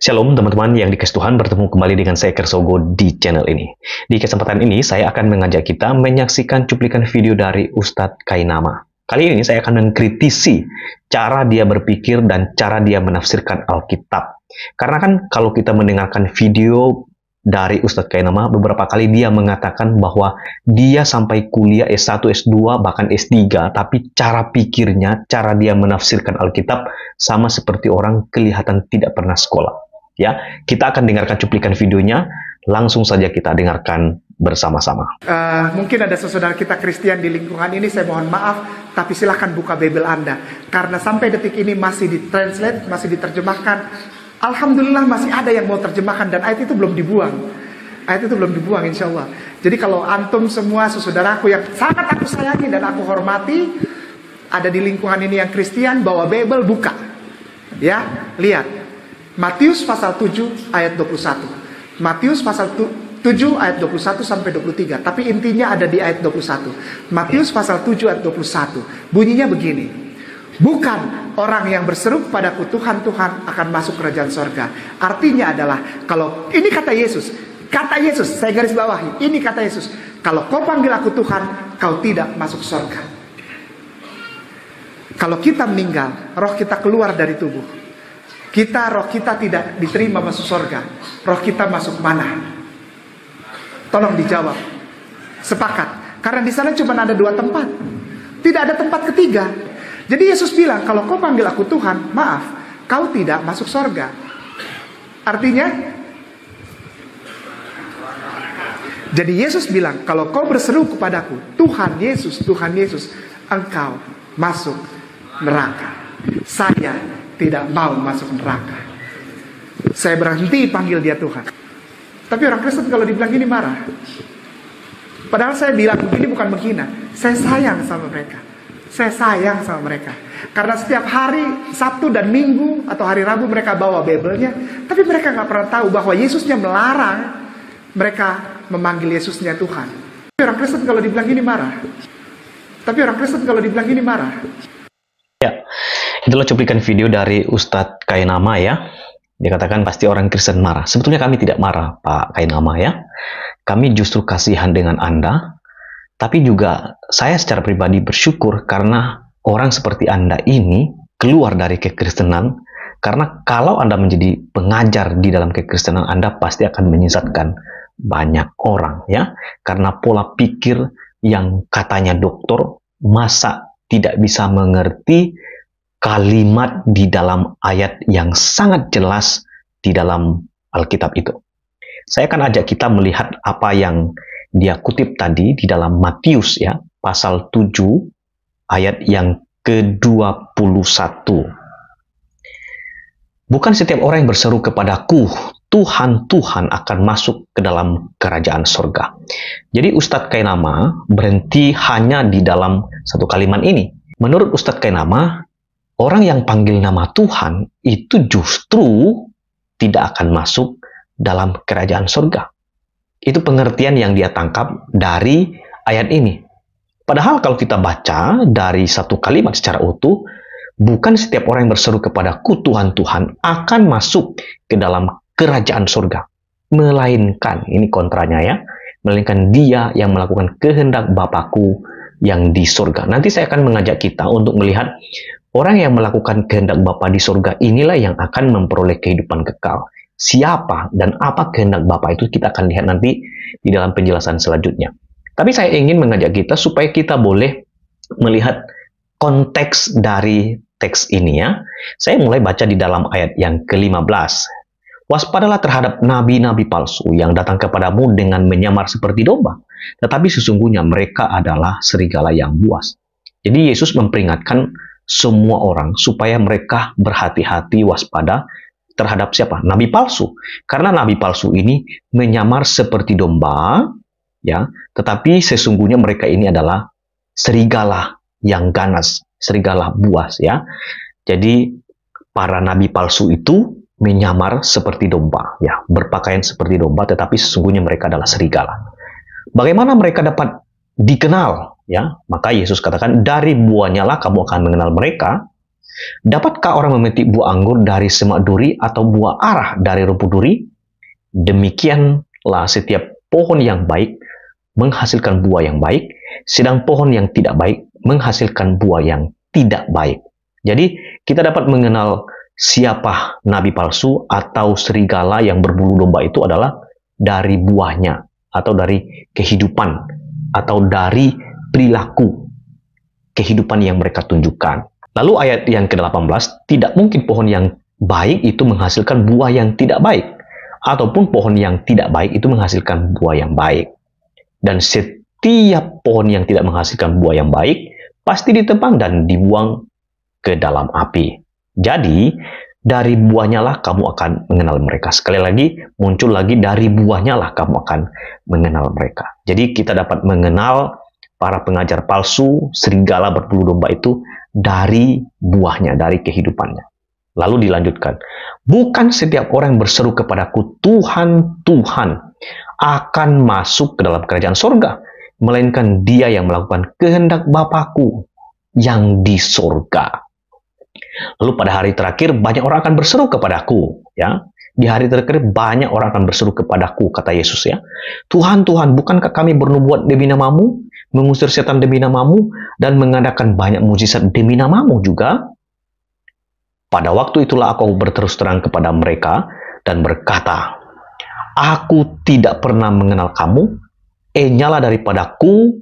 Shalom teman-teman yang dikasih Tuhan, bertemu kembali dengan saya Kersogo di channel ini. Di kesempatan ini saya akan mengajak kita menyaksikan cuplikan video dari Ustadz Kainama. Kali ini saya akan mengkritisi cara dia berpikir dan cara dia menafsirkan Alkitab. Karena kan kalau kita mendengarkan video dari Ustadz Kainama, beberapa kali dia mengatakan bahwa dia sampai kuliah S1, S2, bahkan S3, tapi cara pikirnya, cara dia menafsirkan Alkitab sama seperti orang kelihatan tidak pernah sekolah. Ya, kita akan dengarkan cuplikan videonya, langsung saja kita dengarkan bersama-sama. Mungkin ada saudara kita Kristen di lingkungan ini, saya mohon maaf, tapi silahkan buka Bible Anda. Karena sampai detik ini masih ditranslate, masih diterjemahkan. Alhamdulillah masih ada yang mau terjemahkan dan ayat itu belum dibuang. Ayat itu belum dibuang insya Allah. Jadi kalau antum semua saudaraku yang sangat aku sayangi dan aku hormati, ada di lingkungan ini yang Kristen, bawa Bible, buka. Ya, lihat. Matius pasal 7 ayat 21. Matius pasal 7 ayat 21 sampai 23. Tapi intinya ada di ayat 21. Matius pasal 7 ayat 21. Bunyinya begini. Bukan orang yang berseru kepadaku Tuhan, Tuhan akan masuk kerajaan sorga. Artinya adalah, kalau ini kata Yesus, saya garis bawahi, ini kata Yesus, kalau kau panggil aku Tuhan, kau tidak masuk sorga. Kalau kita meninggal, roh kita keluar dari tubuh, roh kita tidak diterima masuk sorga. Roh kita masuk mana? Tolong dijawab. Sepakat? Karena di sana cuma ada 2 tempat, tidak ada tempat ketiga. Jadi Yesus bilang, kalau kau panggil aku Tuhan, maaf, kau tidak masuk sorga. Artinya, jadi Yesus bilang, kalau kau berseru kepadaku, Tuhan Yesus, engkau masuk neraka. Saya tidak mau masuk neraka. Saya berhenti panggil dia Tuhan. Tapi orang Kristen kalau dibilang gini marah. Padahal saya bilang begini bukan menghina. Saya sayang sama mereka. Karena setiap hari Sabtu dan Minggu atau hari Rabu mereka bawa Bible-nya, tapi mereka nggak pernah tahu bahwa Yesusnya melarang mereka memanggil Yesusnya Tuhan. Tapi orang Kristen kalau dibilang gini marah. Ya, itulah cuplikan video dari Ustadz Kainama ya. Dia katakan pasti orang Kristen marah. Sebetulnya kami tidak marah, Pak Kainama ya. Kami justru kasihan dengan Anda. Tapi juga saya secara pribadi bersyukur karena orang seperti Anda ini keluar dari kekristenan. Karena kalau Anda menjadi pengajar di dalam kekristenan, Anda pasti akan menyesatkan banyak orang ya. Karena pola pikir yang katanya doktor, masa tidak bisa mengerti kalimat di dalam ayat yang sangat jelas di dalam Alkitab itu. Saya akan ajak kita melihat apa yang dia kutip tadi di dalam Matius ya, pasal 7 ayat yang ke-21. Bukan setiap orang yang berseru kepadaku, Tuhan, Tuhan akan masuk ke dalam kerajaan sorga. Jadi Ustadz Kainama berhenti hanya di dalam satu kalimat ini. Menurut Ustadz Kainama, orang yang panggil nama Tuhan itu justru tidak akan masuk dalam kerajaan sorga. Itu pengertian yang dia tangkap dari ayat ini. Padahal kalau kita baca dari satu kalimat secara utuh, bukan setiap orang yang berseru kepadaku Tuhan, Tuhan akan masuk ke dalam kerajaan surga. Melainkan, ini kontranya ya, melainkan dia yang melakukan kehendak Bapakku yang di surga. Nanti saya akan mengajak kita untuk melihat orang yang melakukan kehendak Bapa di surga inilah yang akan memperoleh kehidupan kekal. Siapa dan apa kehendak Bapa itu kita akan lihat nanti di dalam penjelasan selanjutnya. Tapi saya ingin mengajak kita supaya kita boleh melihat konteks dari teks ini ya. Saya mulai baca di dalam ayat yang ke-15. Waspadalah terhadap nabi-nabi palsu yang datang kepadamu dengan menyamar seperti domba, tetapi sesungguhnya mereka adalah serigala yang buas. Jadi Yesus memperingatkan semua orang supaya mereka berhati-hati waspada terhadap siapa? Nabi palsu. Karena nabi palsu ini menyamar seperti domba, ya, tetapi sesungguhnya mereka ini adalah serigala yang ganas, serigala buas, ya. Jadi para nabi palsu itu menyamar seperti domba, ya, berpakaian seperti domba, tetapi sesungguhnya mereka adalah serigala. Bagaimana mereka dapat dikenal? Ya, maka Yesus katakan dari buahnya lah kamu akan mengenal mereka. Dapatkah orang memetik buah anggur dari semak duri atau buah arah dari rumput duri? Demikianlah setiap pohon yang baik menghasilkan buah yang baik, sedang pohon yang tidak baik menghasilkan buah yang tidak baik. Jadi kita dapat mengenal siapa nabi palsu atau serigala yang berbulu domba itu adalah dari buahnya, atau dari kehidupan, atau dari perilaku kehidupan yang mereka tunjukkan. Lalu ayat yang ke-18, tidak mungkin pohon yang baik itu menghasilkan buah yang tidak baik, ataupun pohon yang tidak baik itu menghasilkan buah yang baik. Dan setiap pohon yang tidak menghasilkan buah yang baik pasti ditebang dan dibuang ke dalam api. Jadi dari buahnya lah kamu akan mengenal mereka. Sekali lagi, muncul lagi, dari buahnya lah kamu akan mengenal mereka. Jadi kita dapat mengenal para pengajar palsu, serigala berbulu domba itu dari buahnya, dari kehidupannya. Lalu dilanjutkan, bukan setiap orang yang berseru kepadaku, Tuhan, Tuhan, akan masuk ke dalam kerajaan sorga, melainkan dia yang melakukan kehendak Bapa-Ku yang di sorga. Lalu pada hari terakhir banyak orang akan berseru kepadaku, ya. Di hari terakhir banyak orang akan berseru kepadaku, kata Yesus, ya. Tuhan, Tuhan, bukankah kami bernubuat demi namamu, mengusir setan demi namamu, dan mengadakan banyak mujizat demi namamu juga? Pada waktu itulah aku berterus terang kepada mereka dan berkata, aku tidak pernah mengenal kamu, nyala daripadaku,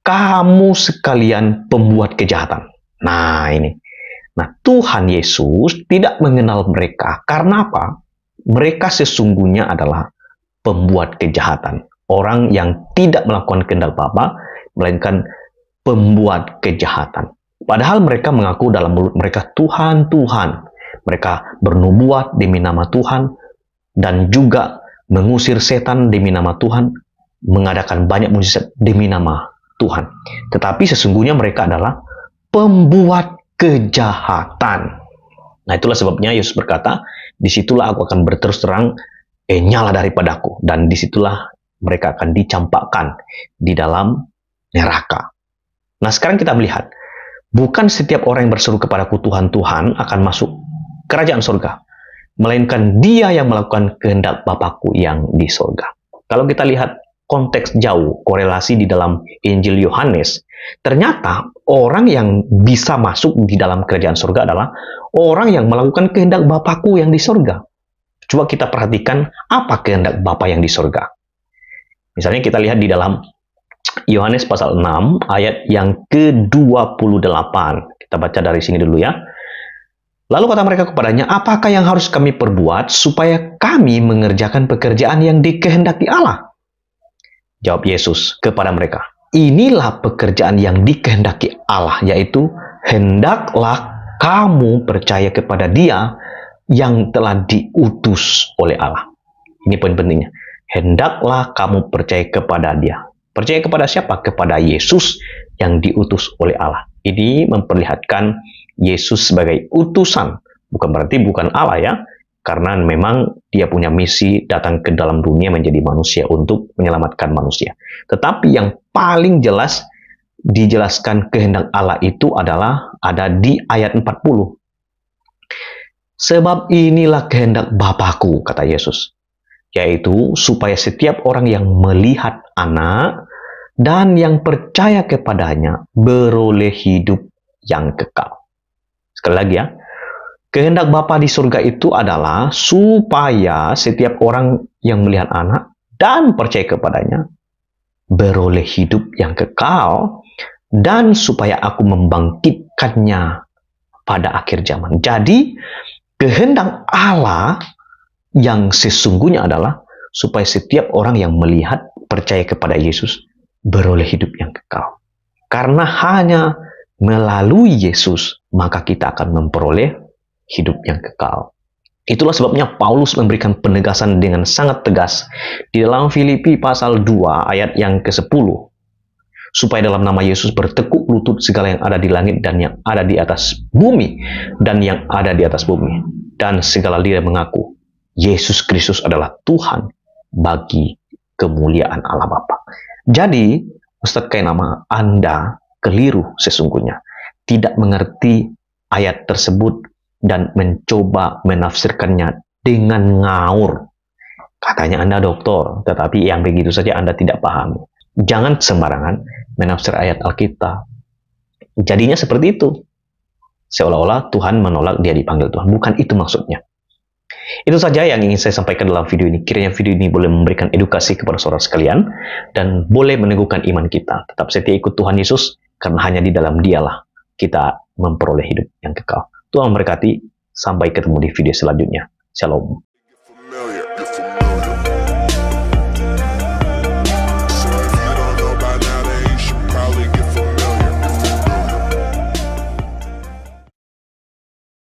kamu sekalian pembuat kejahatan. Nah ini. Nah, Tuhan Yesus tidak mengenal mereka. Karena apa? Mereka sesungguhnya adalah pembuat kejahatan. Orang yang tidak melakukan kehendak Bapa, melainkan pembuat kejahatan. Padahal mereka mengaku dalam mulut mereka Tuhan, Tuhan. Mereka bernubuat demi nama Tuhan, dan juga mengusir setan demi nama Tuhan, mengadakan banyak mujizat demi nama Tuhan. Tetapi sesungguhnya mereka adalah pembuat kejahatan. Nah, itulah sebabnya Yesus berkata, disitulah aku akan berterus terang, nyala daripadaku. Dan disitulah mereka akan dicampakkan di dalam neraka. Nah, sekarang kita melihat, bukan setiap orang yang berseru kepadaku Tuhan, Tuhan akan masuk kerajaan surga, melainkan dia yang melakukan kehendak Bapa-Ku yang di surga. Kalau kita lihat konteks jauh, korelasi di dalam Injil Yohanes, ternyata orang yang bisa masuk di dalam kerajaan surga adalah orang yang melakukan kehendak Bapa-Ku yang di surga. Coba kita perhatikan apa kehendak Bapa yang di surga. Misalnya kita lihat di dalam Yohanes pasal 6 ayat yang ke-28. Kita baca dari sini dulu ya. Lalu kata mereka kepadanya, apakah yang harus kami perbuat supaya kami mengerjakan pekerjaan yang dikehendaki Allah? Jawab Yesus kepada mereka, inilah pekerjaan yang dikehendaki Allah, yaitu hendaklah kamu percaya kepada Dia yang telah diutus oleh Allah. Ini poin pentingnya. Hendaklah kamu percaya kepada Dia. Percaya kepada siapa? Kepada Yesus yang diutus oleh Allah. Ini memperlihatkan Yesus sebagai utusan. Bukan berarti bukan Allah ya. Karena memang dia punya misi datang ke dalam dunia menjadi manusia untuk menyelamatkan manusia. Tetapi yang paling jelas dijelaskan kehendak Allah itu adalah ada di ayat 40. Sebab inilah kehendak Bapa-Ku, kata Yesus. Yaitu supaya setiap orang yang melihat Anak dan yang percaya kepadanya beroleh hidup yang kekal. Sekali lagi ya, kehendak Bapa di surga itu adalah supaya setiap orang yang melihat Anak dan percaya kepadanya beroleh hidup yang kekal, dan supaya aku membangkitkannya pada akhir zaman. Jadi, kehendak Allah yang sesungguhnya adalah supaya setiap orang yang melihat, percaya kepada Yesus beroleh hidup yang kekal. Karena hanya melalui Yesus, maka kita akan memperoleh hidup yang kekal. Itulah sebabnya Paulus memberikan penegasan dengan sangat tegas di dalam Filipi pasal 2 ayat yang ke-10. Supaya dalam nama Yesus bertekuk lutut segala yang ada di langit dan yang ada di atas bumi dan yang ada di atas bumi. Dan segala lidah mengaku Yesus Kristus adalah Tuhan bagi kemuliaan Allah Bapa. Jadi, Ustadz Kainama, Anda keliru sesungguhnya. Tidak mengerti ayat tersebut dan mencoba menafsirkannya dengan ngawur. Katanya Anda doktor, tetapi yang begitu saja Anda tidak paham. Jangan sembarangan menafsir ayat Alkitab. Jadinya seperti itu. Seolah-olah Tuhan menolak dia dipanggil Tuhan. Bukan itu maksudnya. Itu saja yang ingin saya sampaikan dalam video ini. Kiranya video ini boleh memberikan edukasi kepada saudara sekalian dan boleh meneguhkan iman kita. Tetap setia ikut Tuhan Yesus, karena hanya di dalam Dialah kita memperoleh hidup yang kekal. Tuhan memberkati. Sampai ketemu di video selanjutnya. Shalom.